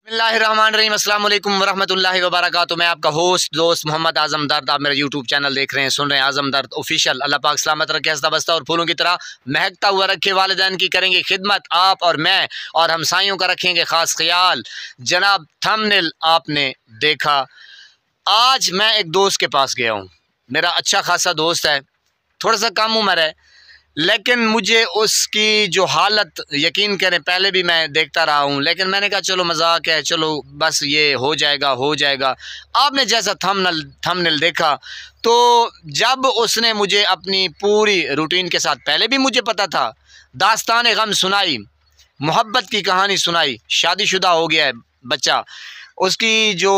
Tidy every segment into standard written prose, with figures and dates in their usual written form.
बिस्मिल्लाहिर्रहमानिर्रहीम अस्सलाम वालेकुम वरहमतुल्लाहि वबरकातुहू। मैं आपका होस्ट दोस्त मोहम्मद आज़म दर्द, आप मेरा यूट्यूब चैनल देख रहे हैं, सुन रहे हैं आज़म दर्द ऑफिशियल। अल्लाह पाक सलामत रखे, हंसता बसता और फूलों की तरह महकता हुआ रखे। वालिदैन की करेंगे खिदमत, आप और मैं और हमसायों का रखेंगे ख़ास ख्याल। जनाब थंबनेल आपने देखा। आज मैं एक दोस्त के पास गया हूँ, मेरा अच्छा खासा दोस्त है, थोड़ा सा कम उम्र है, लेकिन मुझे उसकी जो हालत, यकीन करें पहले भी मैं देखता रहा हूँ, लेकिन मैंने कहा चलो मजाक है, चलो बस ये हो जाएगा हो जाएगा। आपने जैसा थंबनेल देखा, तो जब उसने मुझे अपनी पूरी रूटीन के साथ, पहले भी मुझे पता था, दास्तान गम सुनाई, मोहब्बत की कहानी सुनाई। शादीशुदा हो गया है बच्चा, उसकी जो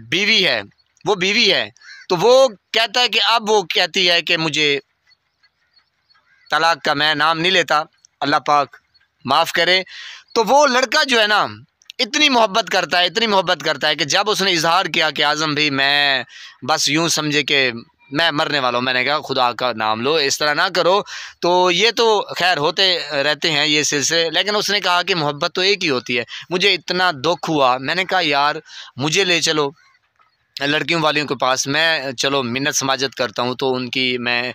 बीवी है वो बीवी है, तो वो कहता है कि अब वो कहती है कि मुझे तलाक का मैं नाम नहीं लेता, अल्लाह पाक माफ़ करे। तो वो लड़का जो है ना, इतनी मोहब्बत करता है, इतनी मोहब्बत करता है कि जब उसने इजहार किया कि आज़म भाई मैं बस यूँ समझे कि मैं मरने वाला हूँ, मैंने कहा खुदा का नाम लो, इस तरह ना करो। तो ये तो खैर होते रहते हैं ये सिलसिले, लेकिन उसने कहा कि मोहब्बत तो एक ही होती है। मुझे इतना दुख हुआ, मैंने कहा यार मुझे ले चलो लड़कियों वालियों के पास, मैं चलो मिन्नत समाजत करता हूँ, तो उनकी मैं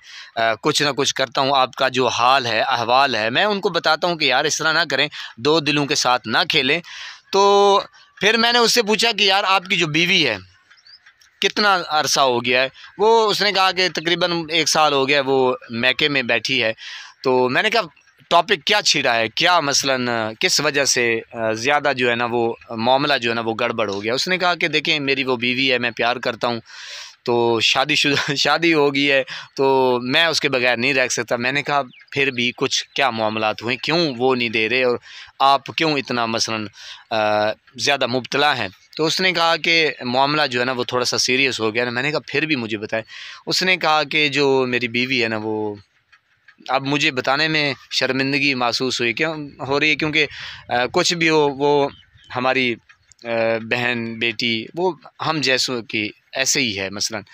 कुछ ना कुछ करता हूँ। आपका जो हाल है, अहवाल है, मैं उनको बताता हूँ कि यार इस तरह ना करें, दो दिलों के साथ ना खेलें। तो फिर मैंने उससे पूछा कि यार आपकी जो बीवी है कितना अरसा हो गया है? वो उसने कहा कि तकरीबन 1 साल हो गया वो मैके में बैठी है। तो मैंने कहा टॉपिक क्या छिड़ा है, क्या मसलन किस वजह से ज़्यादा जो है ना वो मामला जो है ना वो गड़बड़ हो गया? उसने कहा कि देखें मेरी वो बीवी है, मैं प्यार करता हूँ, तो शादीशुदा शादी हो गई है, तो मैं उसके बगैर नहीं रह सकता। मैंने कहा फिर भी कुछ क्या मामलात हुए, क्यों वो नहीं दे रहे और आप क्यों इतना मसलन ज़्यादा मुब्तला हैं? तो उसने कहा कि मामला जो है ना वो थोड़ा सा सीरियस हो गया ना। मैंने कहा फिर भी मुझे बताएं। उसने कहा कि जो मेरी बीवी है ना वो, अब मुझे बताने में शर्मिंदगी महसूस हुई, क्यों हो रही है, क्योंकि कुछ भी हो वो हमारी बहन बेटी वो हम जैसों की ऐसे ही है मसलन।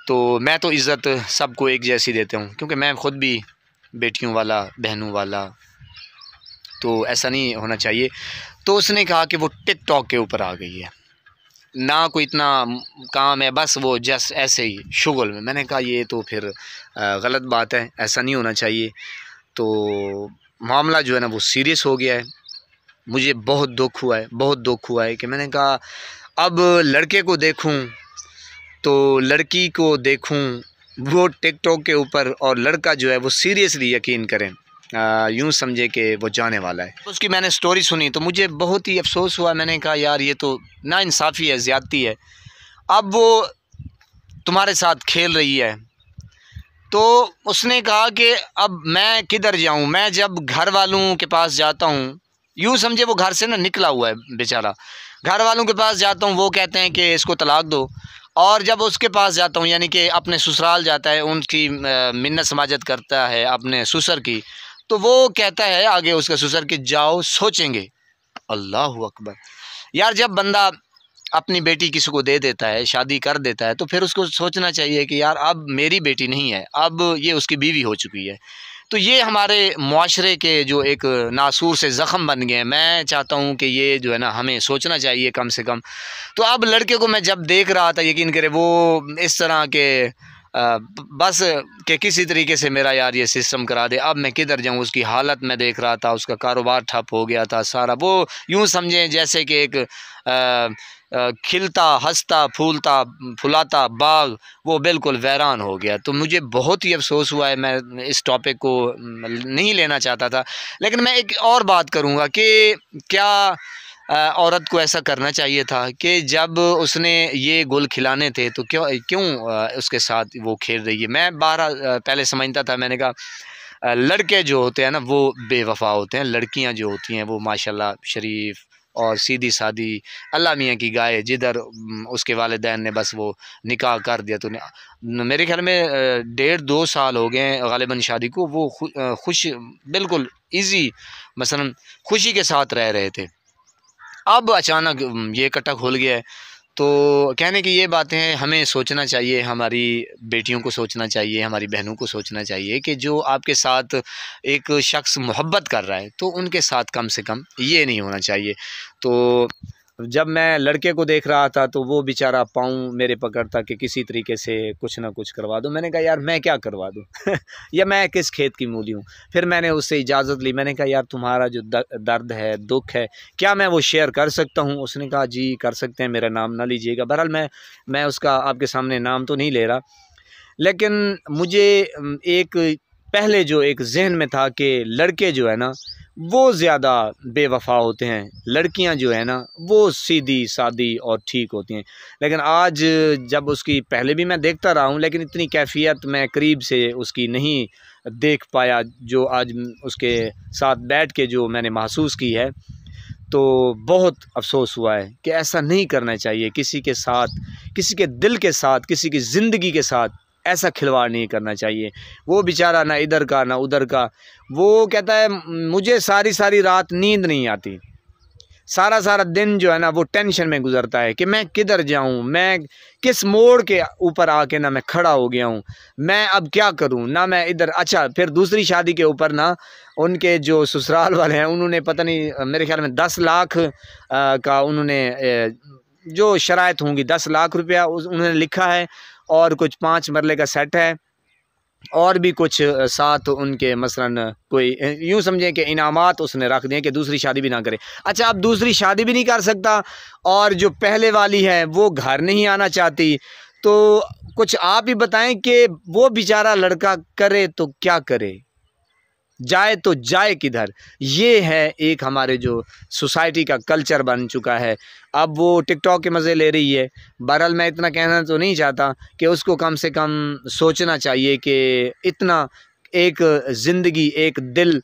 तो मैं तो इज़्ज़त सबको एक जैसी देता हूँ, क्योंकि मैं ख़ुद भी बेटियों वाला बहनों वाला, तो ऐसा नहीं होना चाहिए। तो उसने कहा कि वो टिकटॉक के ऊपर आ गई है, ना कोई इतना काम है, बस वो जस्ट ऐसे ही शुगल में। मैंने कहा ये तो फिर गलत बात है, ऐसा नहीं होना चाहिए। तो मामला जो है ना वो सीरियस हो गया है। मुझे बहुत दुख हुआ है, बहुत दुख हुआ है कि मैंने कहा अब लड़के को देखूं तो लड़की को देखूं वो टिकटॉक के ऊपर, और लड़का जो है वो सीरियसली यकीन करें यूँ समझे कि वो जाने वाला है। उसकी मैंने स्टोरी सुनी तो मुझे बहुत ही अफसोस हुआ। मैंने कहा यार ये तो नाइंसाफ़ी है, ज़्यादती है। अब वो तुम्हारे साथ खेल रही है। तो उसने कहा कि अब मैं किधर जाऊं, मैं जब घर वालों के पास जाता हूं, यूँ समझे वो घर से ना निकला हुआ है बेचारा, घर वालों के पास जाता हूं, वो कहते हैं कि इसको तलाक दो। और जब उसके पास जाता हूं, यानी कि अपने ससुराल जाता है, उनकी मिन्नत समाजत करता है अपने ससुर की, तो वो कहता है आगे उसके ससुर कि जाओ सोचेंगे। अल्लाह अकबर। यार जब बंदा अपनी बेटी किसी को दे देता है, शादी कर देता है, तो फिर उसको सोचना चाहिए कि यार अब मेरी बेटी नहीं है, अब ये उसकी बीवी हो चुकी है। तो ये हमारे मुआशरे के जो एक नासूर से ज़ख़म बन गए हैं। मैं चाहता हूँ कि ये जो है ना हमें सोचना चाहिए कम से कम। तो अब लड़के को मैं जब देख रहा था, यकीन करें वो इस तरह के बस कि किसी तरीके से मेरा यार ये सिस्टम करा दे, अब मैं किधर जाऊँ। उसकी हालत मैं देख रहा था, उसका कारोबार ठप हो गया था सारा। वो यूँ समझें जैसे कि एक खिलता हंसता फूलता फुलाता बाग वो बिल्कुल वीरान हो गया। तो मुझे बहुत ही अफसोस हुआ है। मैं इस टॉपिक को नहीं लेना चाहता था, लेकिन मैं एक और बात करूँगा कि क्या औरत को ऐसा करना चाहिए था कि जब उसने ये गुल खिलाने थे तो क्यों क्यों उसके साथ वो खेल रही है। मैं पहले समझता था, मैंने कहा लड़के जो होते हैं ना वो बेवफा होते हैं, लड़कियां जो होती हैं वो माशाल्लाह शरीफ और सीधी सादी अल्लाह मियाँ की गाय। जिधर उसके वालिदैन ने बस वो निकाह कर दिया, तो मेरे ख्याल में 1.5-2 साल हो गए गालिबन शादी को, वो खुश बिल्कुल ईजी मसलन खुशी के साथ रह रहे थे। अब अचानक ये कट्टा खुल गया है। तो कहने की ये बातें हैं, हमें सोचना चाहिए, हमारी बेटियों को सोचना चाहिए, हमारी बहनों को सोचना चाहिए कि जो आपके साथ एक शख्स मोहब्बत कर रहा है तो उनके साथ कम से कम ये नहीं होना चाहिए। तो जब मैं लड़के को देख रहा था तो वो बेचारा पाँव मेरे पकड़ता कि किसी तरीके से कुछ ना कुछ करवा दो। मैंने कहा यार मैं क्या करवा दूँ या मैं किस खेत की मूली हूँ। फिर मैंने उससे इजाज़त ली। मैंने कहा यार तुम्हारा जो दर्द है, दुख है, क्या मैं वो शेयर कर सकता हूँ? उसने कहा जी कर सकते हैं, मेरा नाम ना लीजिएगा। बहरहाल मैं उसका आपके सामने नाम तो नहीं ले रहा, लेकिन मुझे एक पहले जो एक जहन में था कि लड़के जो है ना वो ज़्यादा बेवफा होते हैं, लड़कियां जो है ना वो सीधी सादी और ठीक होती हैं। लेकिन आज जब उसकी, पहले भी मैं देखता रहा हूँ लेकिन इतनी कैफियत मैं करीब से उसकी नहीं देख पाया जो आज उसके साथ बैठ के जो मैंने महसूस की है, तो बहुत अफसोस हुआ है कि ऐसा नहीं करना चाहिए। किसी के साथ, किसी के दिल के साथ, किसी की ज़िंदगी के साथ ऐसा खिलवाड़ नहीं करना चाहिए। वो बेचारा ना इधर का ना उधर का, वो कहता है मुझे सारी सारी रात नींद नहीं आती, सारा सारा दिन जो है ना वो टेंशन में गुजरता है कि मैं किधर जाऊं, मैं किस मोड़ के ऊपर आके ना मैं खड़ा हो गया हूं, मैं अब क्या करूं ना, मैं इधर। अच्छा, फिर दूसरी शादी के ऊपर ना उनके जो ससुराल वाले हैं उन्होंने पता नहीं मेरे ख्याल में 10 लाख का उन्होंने जो शराइत होंगी 10 लाख रुपया उन्होंने लिखा है, और कुछ 5 मरले का सेट है, और भी कुछ साथ उनके मसलन कोई यूँ समझें कि इनामात उसने रख दिए कि दूसरी शादी भी ना करे। अच्छा, अब दूसरी शादी भी नहीं कर सकता और जो पहले वाली है वो घर नहीं आना चाहती, तो कुछ आप ही बताएं कि वो बेचारा लड़का करे तो क्या करे, जाए तो जाए किधर। ये है एक हमारे जो सोसाइटी का कल्चर बन चुका है। अब वो टिकटॉक के मज़े ले रही है। बहरहाल मैं इतना कहना तो नहीं चाहता कि उसको कम से कम सोचना चाहिए कि इतना एक ज़िंदगी, एक दिल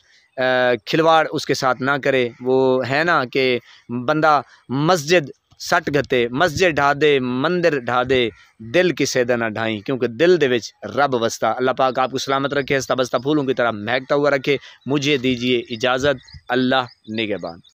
खिलवाड़ उसके साथ ना करे। वो है ना कि बंदा मस्जिद सट गते, मस्जिद ढा दे, मंदिर ढा दे, दिल किसे दा ना ढाई, क्योंकि दिल दे विच रब वसता। अल्लाह पाक आपको सलामत रखे, हंसता बसता फूलों की तरह महकता हुआ रखे। मुझे दीजिए इजाज़त। अल्लाह निगहबान।